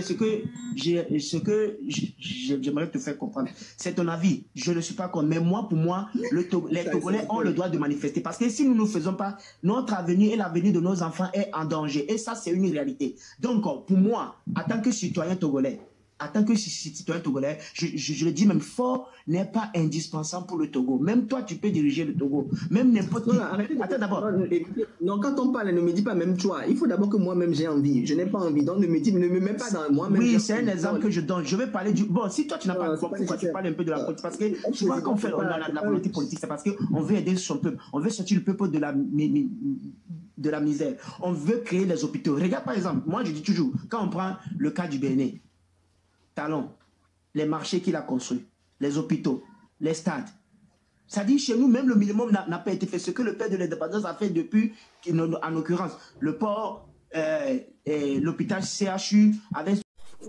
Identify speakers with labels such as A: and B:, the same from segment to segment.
A: bien, j'aimerais te faire comprendre. C'est ton avis. Je ne suis pas contre. Mais moi, pour moi, les Togolais ont le droit de manifester. Parce que si nous ne faisons pas, notre avenir et l'avenir de nos enfants est en danger. Et ça, c'est une réalité. Donc, pour moi, en tant que citoyen togolais, je le dis même fort, n'est pas indispensable pour le Togo. Même toi, tu peux diriger le Togo. Même n'importe qui. Attends d'abord.
B: Non, quand on parle, ne me dis pas même toi. Il faut d'abord que moi-même j'ai envie. Je n'ai pas envie. Donc ne me mets pas dans moi-même.
A: Oui, c'est un exemple que je donne. Je vais parler du... Bon, si toi, tu n'as pas compris, pourquoi tu parles un peu de la politique? Parce que souvent, quand on fait la volonté politique, c'est parce qu'on veut aider son peuple. On veut sortir le peuple de la misère. On veut créer les hôpitaux. Regarde, par exemple, moi, je dis toujours, quand on prend le cas du Bénin, Talon, les marchés qu'il a construits, les hôpitaux, les stades. Ça dit, chez nous, même le minimum n'a pas été fait. Ce que le père de l'indépendance a fait depuis, en l'occurrence, le port et l'hôpital CHU avec...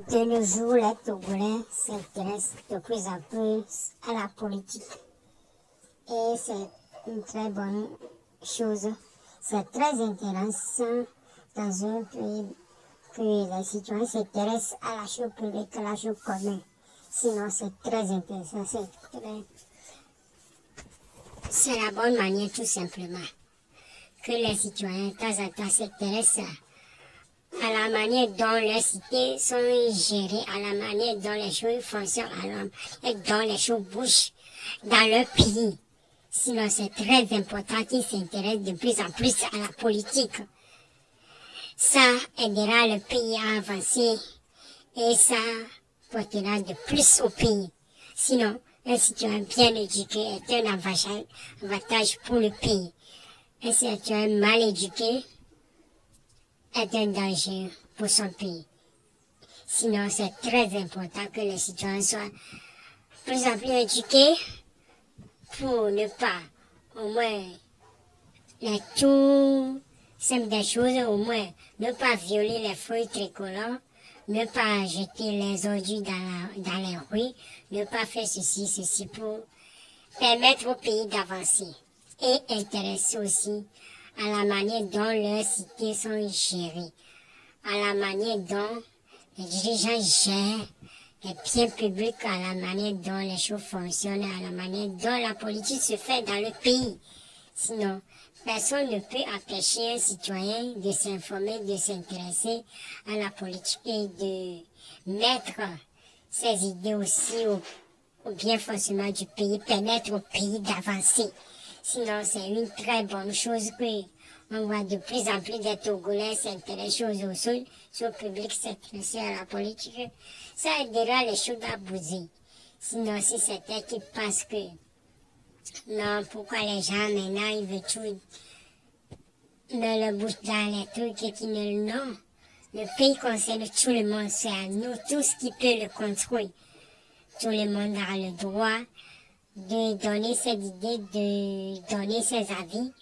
C: De nos jours, les Togolais s'intéressent de plus en plus à la politique. Et c'est une très bonne chose. C'est très intéressant dans un pays que les citoyens s'intéressent à la chose publique, à la chose commune. Sinon, c'est très intéressant. C'est la bonne manière, tout simplement, que les citoyens, de temps en temps, s'intéressent à la manière dont les cités sont gérées, à la manière dont les choses fonctionnent, à la manière dont les choses bougent dans leur pays. Sinon, c'est très important qu'ils s'intéressent de plus en plus à la politique. Ça aidera le pays à avancer et ça portera de plus au pays. Sinon, un citoyen bien éduqué est un avantage pour le pays. Un citoyen mal éduqué est un danger pour son pays. Sinon, c'est très important que les citoyens soient plus en plus éduqués pour ne pas, au moins, les tout simple des choses, au moins, ne pas violer les feuilles tricolores, ne pas jeter les ordures dans les rues, ne pas faire ceci pour permettre au pays d'avancer. Et intéresser aussi à la manière dont leurs cités sont gérées, à la manière dont les dirigeants gèrent les biens publics, à la manière dont les choses fonctionnent, à la manière dont la politique se fait dans le pays. Sinon, personne ne peut empêcher un citoyen de s'informer, de s'intéresser à la politique et de mettre ses idées aussi au bien fonctionnement du pays, permettre au pays d'avancer. Sinon, c'est une très bonne chose que on voit de plus en plus des Togolais s'intéresser aux choses publiques, s'intéresser à la politique. Ça aidera les choses à bouger. Sinon, si c'était qu'ils pensent que non, pourquoi les gens maintenant ils veulent tout mettre le bouche dans les trucs et qui ne... Non, le pays concerne tout le monde, c'est à nous tous qui peut le construire. Tout le monde a le droit de donner ses idées, de donner ses avis,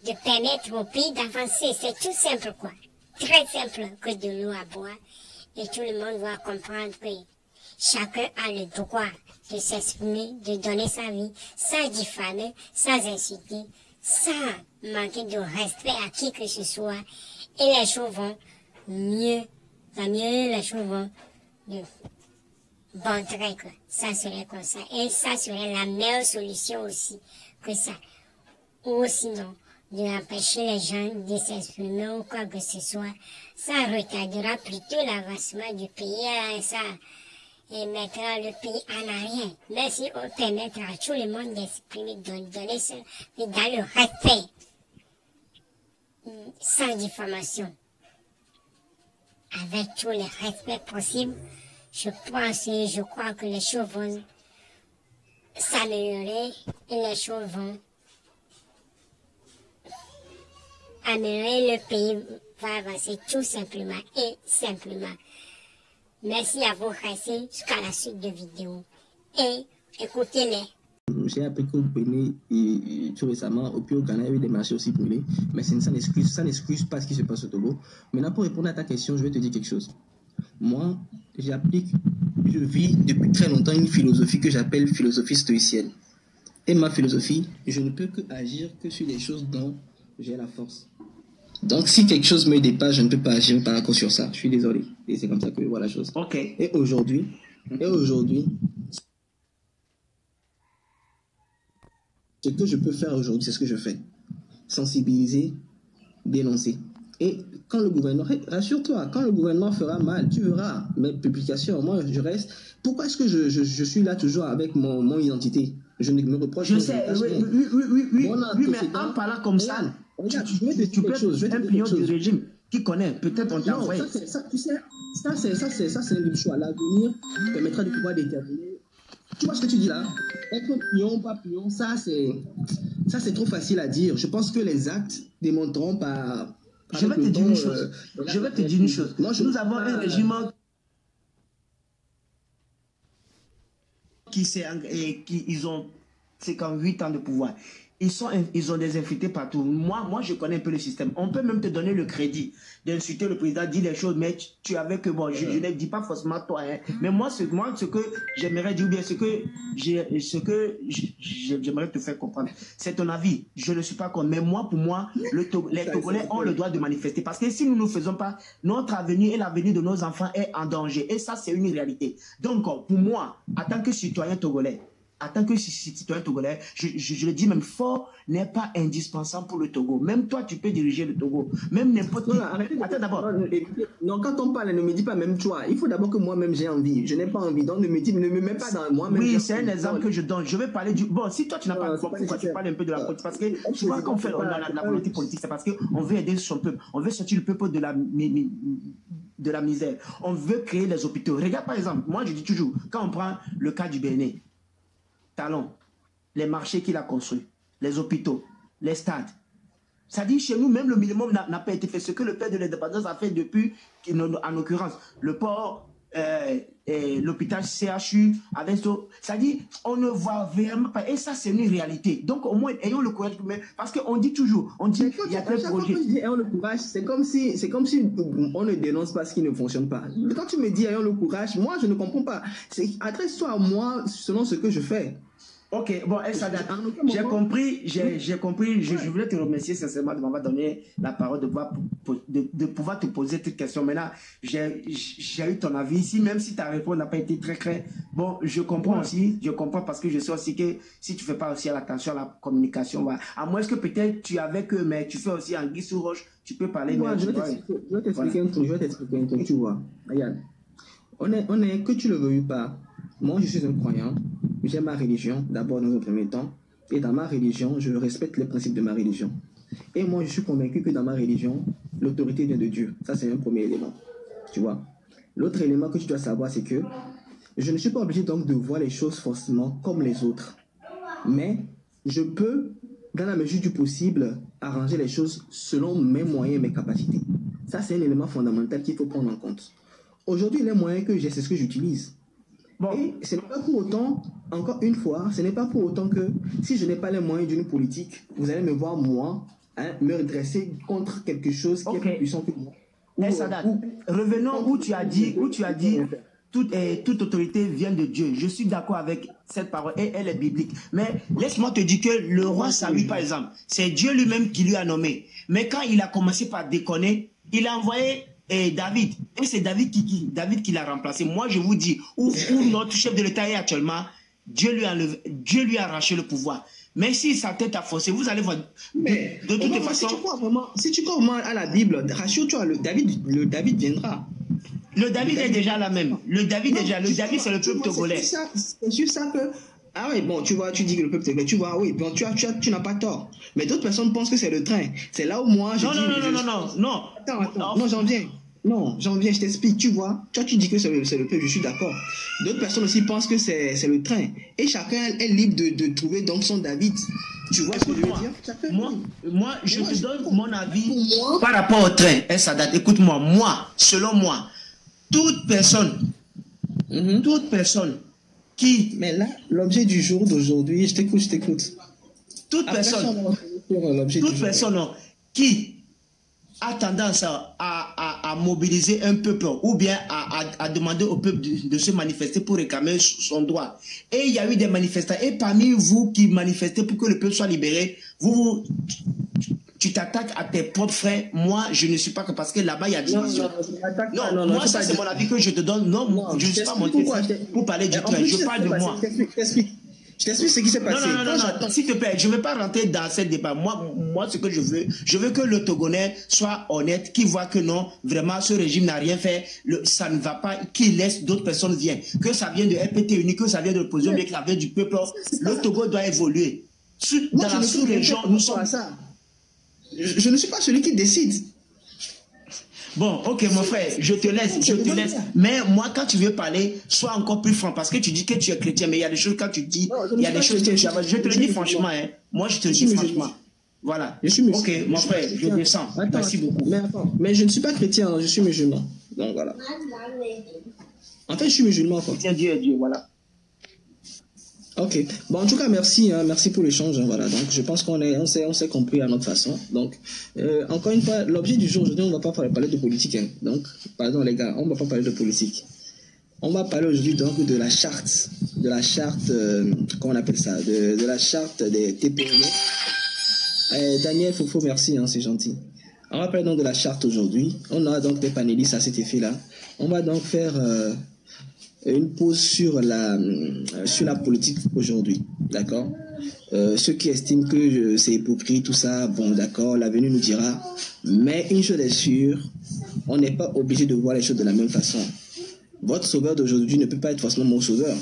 C: de permettre au pays d'avancer. C'est tout simple quoi. Très simple que de l'eau à boire. Et tout le monde doit comprendre que chacun a le droit de s'exprimer, de donner sa vie, sans diffamer, sans insulter, sans manquer de respect à qui que ce soit. Et les choses vont mieux, les choses vont de bon trait, quoi. Ça serait comme ça. Et ça serait la meilleure solution aussi que ça. Ou sinon, de empêcher les gens de s'exprimer ou quoi que ce soit. Ça retardera plutôt l'avancement du pays et ça et mettra le pays en arrière. Mais si on permettra à tout le monde d'exprimer, de donner ça, mais dans le respect, sans diffamation, avec tous les respects possibles, je crois que les choses vont s'améliorer et les choses vont améliorer, le pays va avancer tout simplement et simplement. Merci à vous, restez jusqu'à la suite de vidéo et écoutez-les.
B: J'ai appris qu'au Bénin, tout récemment, au Ghana, il y a eu des marchés aussi brûlés, mais ça n'excuse pas ce qui se passe au Togo. Maintenant, pour répondre à ta question, je vais te dire quelque chose. Moi, je vis depuis très longtemps une philosophie que j'appelle philosophie stoïcienne. Et ma philosophie, je ne peux que agir que sur les choses dont j'ai la force. Donc, si quelque chose me dépasse, je ne peux pas agir par rapport sur ça. Je suis désolé. Et c'est comme ça que je vois la chose.
A: Ok.
B: Et aujourd'hui, ce que je peux faire aujourd'hui, c'est ce que je fais. Sensibiliser, dénoncer. Et quand le gouvernement, rassure-toi, quand le gouvernement fera mal, tu verras mes publications. Moi, je reste. Pourquoi est-ce que je suis là toujours avec mon identité? Je ne me reproche pas.
A: Je sais, oui, mais en parlant comme ça, tu peux être un pion du régime qui connaît. Peut-être on t'a envoyé.
B: Ça, c'est un choix. L'avenir permettra de pouvoir déterminer. Tu vois ce que tu dis là? Être pion, pas pion, ça c'est trop facile à dire. Je pense que les actes démontreront par.
A: Je vais te dire une chose. Nous avons un régime ils ont 58 ans de pouvoir. Ils ont des invités partout. Moi, je connais un peu le système. On peut même te donner le crédit d'insulter le président, dire les choses, mais tu avais que bon, je ne dis pas forcément toi, hein. Mais moi, ce que j'aimerais dire, ou bien ce que j'aimerais te faire comprendre, c'est ton avis. Je ne suis pas contre. Mais moi, pour moi, les Togolais ont le droit de manifester. Parce que si nous ne faisons pas, notre avenir et l'avenir de nos enfants est en danger. Et ça, c'est une réalité. Donc, pour moi, en tant que citoyen togolais, je le dis même fort, n'est pas indispensable pour le Togo. Même toi, tu peux diriger le Togo. Même n'importe qui. Attends d'abord.
B: Non, quand on parle, ne me dis pas même toi. Il faut d'abord que moi-même j'ai envie. Je n'ai pas envie. Donc ne me mets pas dans moi-même.
A: Oui, c'est un exemple que je donne. Je vais parler du. Bon, si toi tu n'as pas compris, pourquoi tu parles un peu de la politique? Parce que tu vois qu'on fait la politique politique, c'est parce qu'on veut aider son peuple. On veut sortir le peuple de la misère. On veut créer les hôpitaux. Regarde par exemple, moi je dis toujours, quand on prend le cas du Bénin, Talon, les marchés qu'il a construits, les hôpitaux, les stades. Ça dit, chez nous, même le minimum n'a pas été fait. Ce que le père de l'indépendance a fait depuis, en l'occurrence, le port, l'hôpital CHU, avec ça dit, on ne voit vraiment pas. Et ça, c'est une réalité. Donc, au moins, ayons le courage. Parce qu'on dit toujours, il y a des projets.
B: Ayons le courage, c'est comme si on ne dénonce pas ce qui ne fonctionne pas. Quand tu me dis ayons le courage, moi, je ne comprends pas. Adresse-toi à moi selon ce que je fais.
A: Ok, bon, j'ai compris, je voulais te remercier sincèrement de m'avoir donné la parole, de pouvoir te poser cette question. Maintenant, j'ai eu ton avis ici, même si ta réponse n'a pas été très claire. Bon, je comprends aussi, parce que je sais aussi que si tu ne fais pas aussi attention à la communication, à moins que peut-être tu es avec eux, mais tu fais aussi en guise sous roche, tu peux parler.
B: Je vais t'expliquer un truc, tu vois. Regarde, on est, que tu le veuilles ou pas, moi je suis un croyant. J'ai ma religion, d'abord dans un premier temps, et dans ma religion, je respecte les principes de ma religion. Et moi, je suis convaincu que dans ma religion, l'autorité vient de Dieu. Ça, c'est un premier élément. Tu vois. L'autre élément que tu dois savoir, c'est que je ne suis pas obligé donc de voir les choses forcément comme les autres. Mais je peux, dans la mesure du possible, arranger les choses selon mes moyens et mes capacités. Ça, c'est un élément fondamental qu'il faut prendre en compte. Aujourd'hui, les moyens que j'ai, c'est ce que j'utilise. Bon. Et ce n'est pas pour autant, encore une fois, ce n'est pas pour autant que si je n'ai pas les moyens d'une politique, vous allez me voir, moi, me redresser contre quelque chose qui est plus puissant que moi.
A: Revenons où tu as dit toute autorité vient de Dieu. Je suis d'accord avec cette parole et elle est biblique. Mais laisse-moi te dire que le roi Saül, par exemple, c'est Dieu lui-même qui lui a nommé. Mais quand il a commencé par déconner, il a envoyé David. Et c'est David qui l'a remplacé. Moi, je vous dis, où notre chef de l'État est actuellement, Dieu lui a arraché le pouvoir. Mais si sa tête a forcé, vous allez voir.
B: Mais de toute façon, si tu crois vraiment à la Bible, rassure-toi, le David viendra.
A: Le David est déjà là même. Le David, c'est le peuple togolais.
B: C'est juste ça que. Ah oui, bon, tu vois, tu dis que le peuple togolais, tu vois, oui, bon, tu n'as pas tort. Mais d'autres personnes pensent que c'est le train. C'est là où moi, je dis.
A: Non.
B: Attends, non, j'en viens. Non, je t'explique, tu vois. Toi, tu dis que c'est le peuple, je suis d'accord. D'autres personnes aussi pensent que c'est le train. Et chacun est libre de trouver donc son David. Tu vois ce que je veux dire?
A: Moi, je te donne mon avis par rapport au train. Écoute-moi, selon moi, toute personne qui...
B: Mais là, l'objet du jour d'aujourd'hui, je t'écoute.
A: Toute personne qui a tendance à mobiliser un peuple ou bien à demander au peuple de se manifester pour réclamer son droit. Et il y a eu des manifestants. Et parmi vous qui manifestez pour que le peuple soit libéré, tu t'attaques à tes propres frères. Moi, je ne suis pas que parce que là-bas, il y a division. Non, moi, ça, c'est mon avis que je te donne. Non, je ne suis pas monté pour parler du train. Je parle de moi.
B: Je t'explique ce qui s'est passé.
A: Non, s'il te plaît, je ne vais pas rentrer dans ce débat. Moi, ce que je veux que le Togonais soit honnête, qu'il voit que non, vraiment, ce régime n'a rien fait, ça ne va pas, qu'il laisse d'autres personnes viennent. Que ça vient de RPT Uni, que ça vient de l'opposition, mais que ça vient du peuple. Le Togo doit évoluer. Dans la sous-région, nous sommes...
B: Je ne suis pas celui qui décide.
A: Bon, ok, mon frère, je te laisse. Mais moi, quand tu veux parler, sois encore plus franc, parce que tu dis que tu es chrétien, mais il y a des choses, quand tu dis, il y a des choses que je te le dis franchement, hein. Moi, je te le dis franchement. Voilà. Ok, mon frère, je descends. Merci beaucoup.
B: Mais je ne suis pas chrétien, je suis musulman. Donc voilà. En fait, je suis musulman, quoi.
A: Dieu est Dieu, voilà.
B: Ok. Bon, en tout cas, merci, hein, merci pour l'échange. Hein, voilà. Donc, je pense on s'est compris à notre façon. Donc, encore une fois, l'objet du jour aujourd'hui, on ne va pas parler de politique. Hein. Donc, pardon les gars, on ne va pas parler de politique. On va parler aujourd'hui donc de la charte, comment on appelle ça, de la charte des TPM. Daniel Fofo, merci, hein, c'est gentil. On va parler donc de la charte aujourd'hui. On a donc des panélistes à cet effet-là. On va donc faire une pause sur la politique aujourd'hui, d'accord. Ceux qui estiment que c'est hypocrite, tout ça, bon d'accord, l'avenir nous dira, mais une chose est sûre, on n'est pas obligé de voir les choses de la même façon. Votre sauveur d'aujourd'hui ne peut pas être forcément mon sauveur.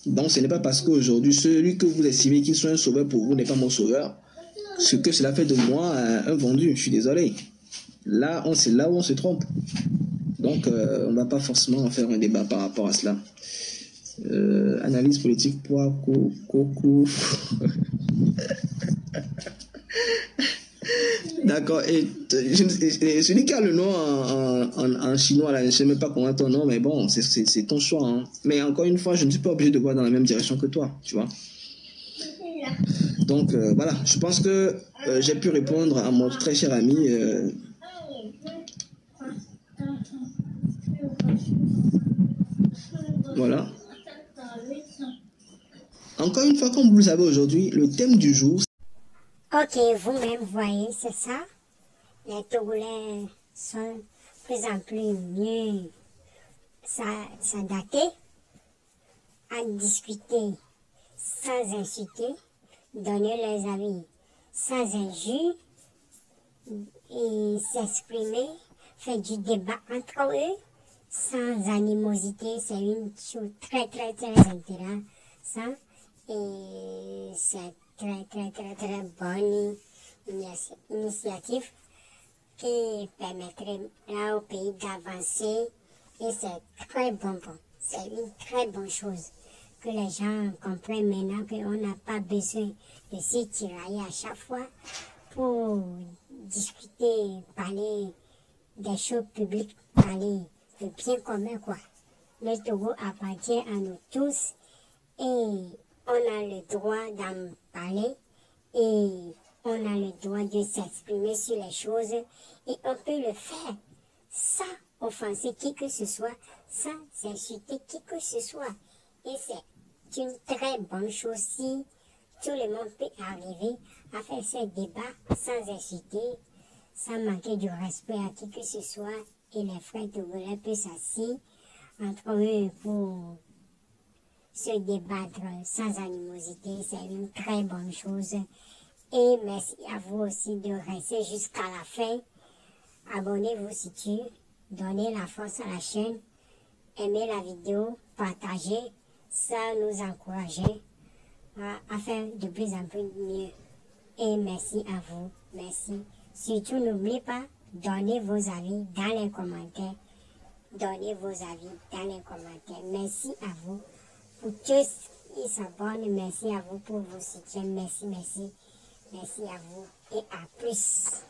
B: Donc ce n'est pas parce qu'aujourd'hui, celui que vous estimez qu'il soit un sauveur pour vous n'est pas mon sauveur, ce que cela fait de moi un vendu, je suis désolé. Là, c'est là où on se trompe. Donc, on ne va pas forcément faire un débat par rapport à cela. Analyse politique, poids, coco. D'accord. Et celui qui a le nom en chinois, là, je ne sais même pas comment ton nom, mais bon, c'est ton choix. Hein. Mais encore une fois, je ne suis pas obligé de voir dans la même direction que toi, tu vois. Donc, voilà. Je pense que j'ai pu répondre à mon très cher ami. Voilà. Encore une fois, comme vous le savez aujourd'hui, le thème du jour...
C: Ok, vous-même voyez, c'est ça. Les Togolais sont de plus en plus mieux s'adapter à discuter sans insulter, donner leurs avis sans injure et s'exprimer, faire du débat entre eux sans animosité. C'est une chose très intéressante et c'est très bonne initiative qui permettrait là au pays d'avancer et c'est très bon. C'est une très bonne chose que les gens comprennent maintenant qu'on n'a pas besoin de s'y tirailler à chaque fois pour discuter, parler des choses publiques, parler de bien commun quoi. Le Togo appartient à nous tous et on a le droit d'en parler et on a le droit de s'exprimer sur les choses et on peut le faire sans offenser qui que ce soit, sans insulter qui que ce soit. Et c'est une très bonne chose si tout le monde peut arriver à faire ce débat sans insulter, sans manquer du respect à qui que ce soit. Et les frères togolais peuvent s'asseoir entre eux pour se débattre sans animosité. C'est une très bonne chose. Et merci à vous aussi de rester jusqu'à la fin. Abonnez-vous si tu donnez la force à la chaîne. Aimez la vidéo, partagez. Ça nous encourage à faire de plus en plus mieux. Et merci à vous. Merci. Surtout, n'oubliez pas, donnez vos avis dans les commentaires. Donnez vos avis dans les commentaires. Merci à vous. Pour tous qui s'abonnent, merci à vous pour vos soutiens. Merci à vous et à plus.